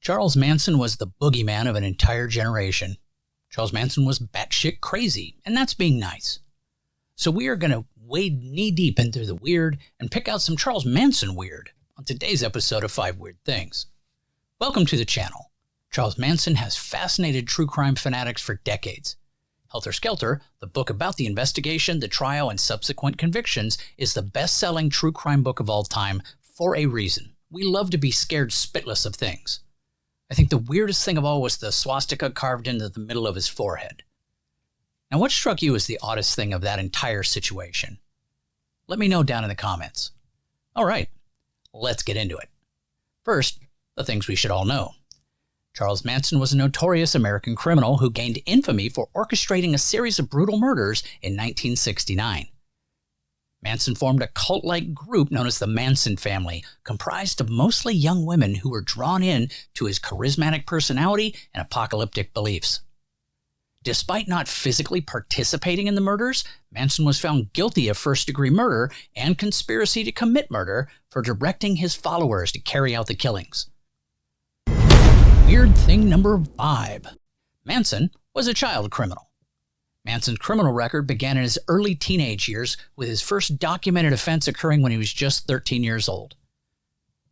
Charles Manson was the Boogie Man of an entire generation. Charles Manson was batshit crazy, and that's being nice. So we are going to wade knee-deep into the weird and pick out some Charles Manson Weird on today's episode of 5 Weird Things. Welcome to the channel. Charles Manson has fascinated true crime fanatics for decades. Helter Skelter, the book about the investigation, the trial, and subsequent convictions, is the best-selling true crime book of all time for a reason. We love to be scared spitless of things. I think the weirdest thing of all was the swastika carved into the middle of his forehead. Now, what struck you as the oddest thing of that entire situation? Let me know down in the comments. All right, let's get into it. First, the things we should all know. Charles Manson was a notorious American criminal who gained infamy for orchestrating a series of brutal murders in 1969. Manson formed a cult-like group known as the Manson Family, comprised of mostly young women who were drawn in to his charismatic personality and apocalyptic beliefs. Despite not physically participating in the murders, Manson was found guilty of first-degree murder and conspiracy to commit murder for directing his followers to carry out the killings. Weird thing number 5. Manson was a child criminal. Manson's criminal record began in his early teenage years, with his first documented offense occurring when he was just 13 years old.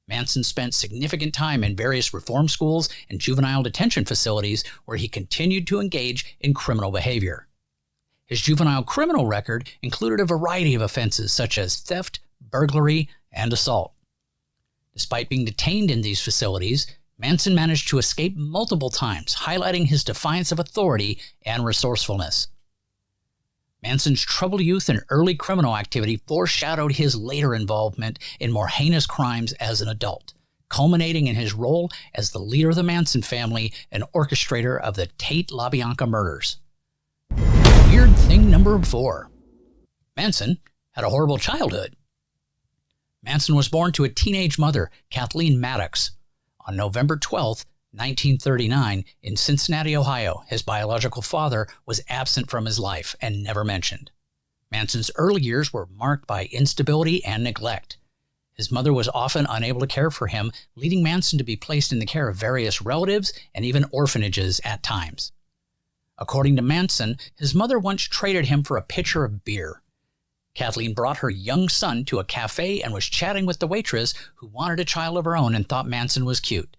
Manson spent significant time in various reform schools and juvenile detention facilities where he continued to engage in criminal behavior. His juvenile criminal record included a variety of offenses such as theft, burglary, and assault. Despite being detained in these facilities, Manson managed to escape multiple times, highlighting his defiance of authority and resourcefulness. Manson's troubled youth and early criminal activity foreshadowed his later involvement in more heinous crimes as an adult, culminating in his role as the leader of the Manson family and orchestrator of the Tate LaBianca murders. Weird thing number 4. Manson had a horrible childhood. Manson was born to a teenage mother, Kathleen Maddox, on November 12, 1939, in Cincinnati, Ohio. His biological father was absent from his life and never mentioned. Manson's early years were marked by instability and neglect. His mother was often unable to care for him, leading Manson to be placed in the care of various relatives and even orphanages at times. According to Manson, his mother once traded him for a pitcher of beer. Kathleen brought her young son to a cafe and was chatting with the waitress, who wanted a child of her own and thought Manson was cute.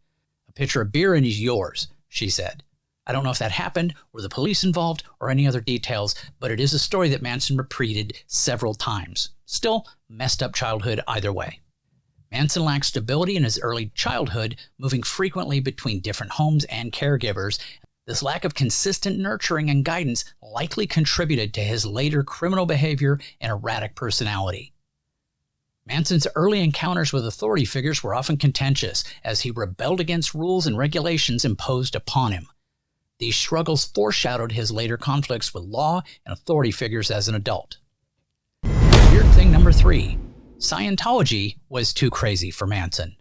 "A pitcher of beer and he's yours," she said. I don't know if that happened, were the police involved, or any other details, but it is a story that Manson repeated several times. Still, messed up childhood either way. Manson lacked stability in his early childhood, moving frequently between different homes and caregivers. This lack of consistent nurturing and guidance likely contributed to his later criminal behavior and erratic personality. Manson's early encounters with authority figures were often contentious, as he rebelled against rules and regulations imposed upon him. These struggles foreshadowed his later conflicts with law and authority figures as an adult. Weird thing number 3. Scientology was too crazy for Manson.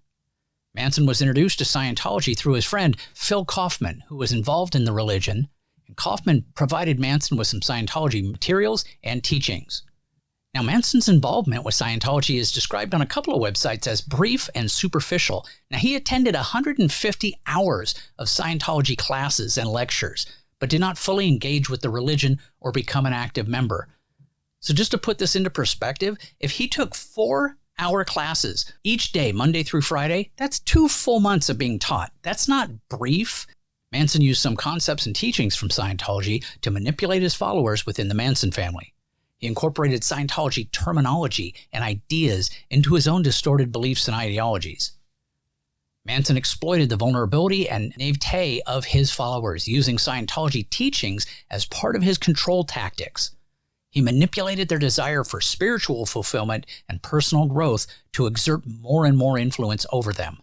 Manson was introduced to Scientology through his friend Phil Kaufman, who was involved in the religion, and Kaufman provided Manson with some Scientology materials and teachings. Now, Manson's involvement with Scientology is described on a couple of websites as brief and superficial. Now, he attended 150 hours of Scientology classes and lectures, but did not fully engage with the religion or become an active member. So just to put this into perspective, if he took 4-hour classes each day, Monday through Friday, that's 2 full months of being taught. That's not brief. Manson used some concepts and teachings from Scientology to manipulate his followers within the Manson family. He incorporated Scientology terminology and ideas into his own distorted beliefs and ideologies. Manson exploited the vulnerability and naivete of his followers, using Scientology teachings as part of his control tactics. He manipulated their desire for spiritual fulfillment and personal growth to exert more and more influence over them.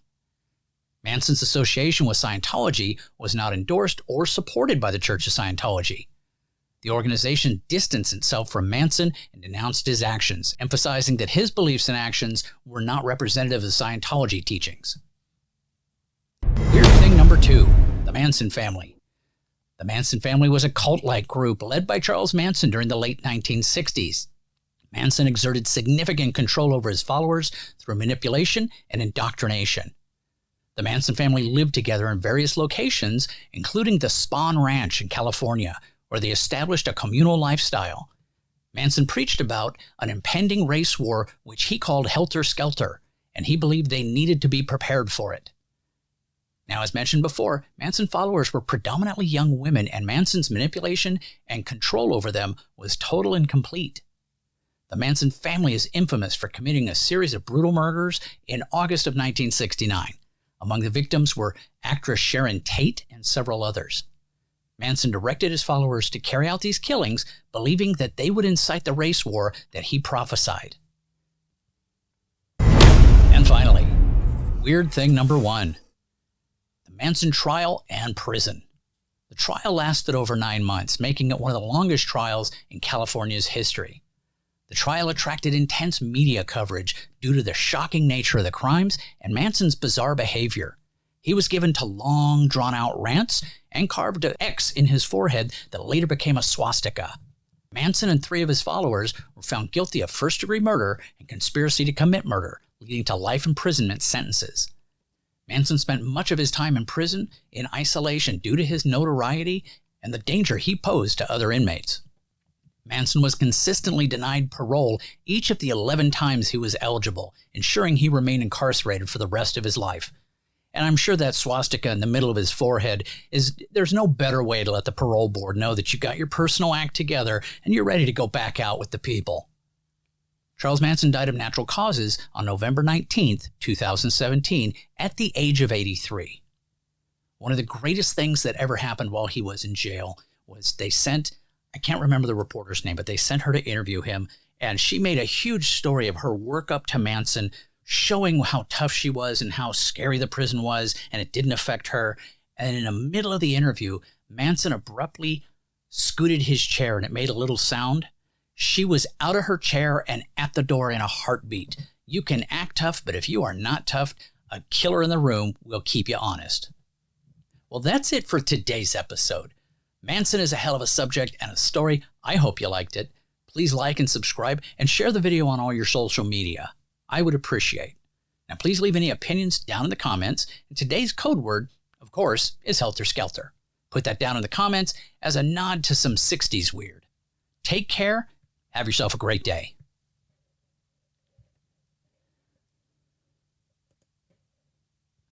Manson's association with Scientology was not endorsed or supported by the Church of Scientology. The organization distanced itself from Manson and denounced his actions, emphasizing that his beliefs and actions were not representative of Scientology teachings. Weird thing number 2. The Manson Family. The Manson family was a cult-like group led by Charles Manson during the late 1960s. Manson exerted significant control over his followers through manipulation and indoctrination. The Manson family lived together in various locations, including the Spahn Ranch in California, where they established a communal lifestyle. Manson preached about an impending race war, which he called Helter Skelter, and he believed they needed to be prepared for it. Now, as mentioned before, Manson followers were predominantly young women, and Manson's manipulation and control over them was total and complete. The Manson family is infamous for committing a series of brutal murders in August of 1969. Among the victims were actress Sharon Tate and several others. Manson directed his followers to carry out these killings, believing that they would incite the race war that he prophesied. And finally, weird thing number 1. The Manson trial and prison. The trial lasted over 9 months, making it one of the longest trials in California's history. The trial attracted intense media coverage due to the shocking nature of the crimes and Manson's bizarre behavior. He was given to long, drawn-out rants and carved an X in his forehead that later became a swastika. Manson and 3 of his followers were found guilty of first-degree murder and conspiracy to commit murder, leading to life imprisonment sentences. Manson spent much of his time in prison in isolation due to his notoriety and the danger he posed to other inmates. Manson was consistently denied parole each of the 11 times he was eligible, ensuring he remained incarcerated for the rest of his life. And I'm sure that swastika in the middle of his forehead there's no better way to let the parole board know that you got your personal act together and you're ready to go back out with the people. Charles Manson died of natural causes on November 19, 2017, at the age of 83. One of the greatest things that ever happened while he was in jail was I can't remember the reporter's name, but they sent her to interview him, and she made a huge story of her work up to Manson, showing how tough she was and how scary the prison was, and it didn't affect her. And in the middle of the interview, Manson abruptly scooted his chair, and it made a little sound. She was out of her chair and at the door in a heartbeat. You can act tough, but if you are not tough, a killer in the room will keep you honest. Well, that's it for today's episode. Manson is a hell of a subject and a story. I hope you liked it. Please like and subscribe and share the video on all your social media. I would appreciate. Now, please leave any opinions down in the comments. And today's code word, of course, is Helter Skelter. Put that down in the comments as a nod to some 60s weird. Take care. Have yourself a great day.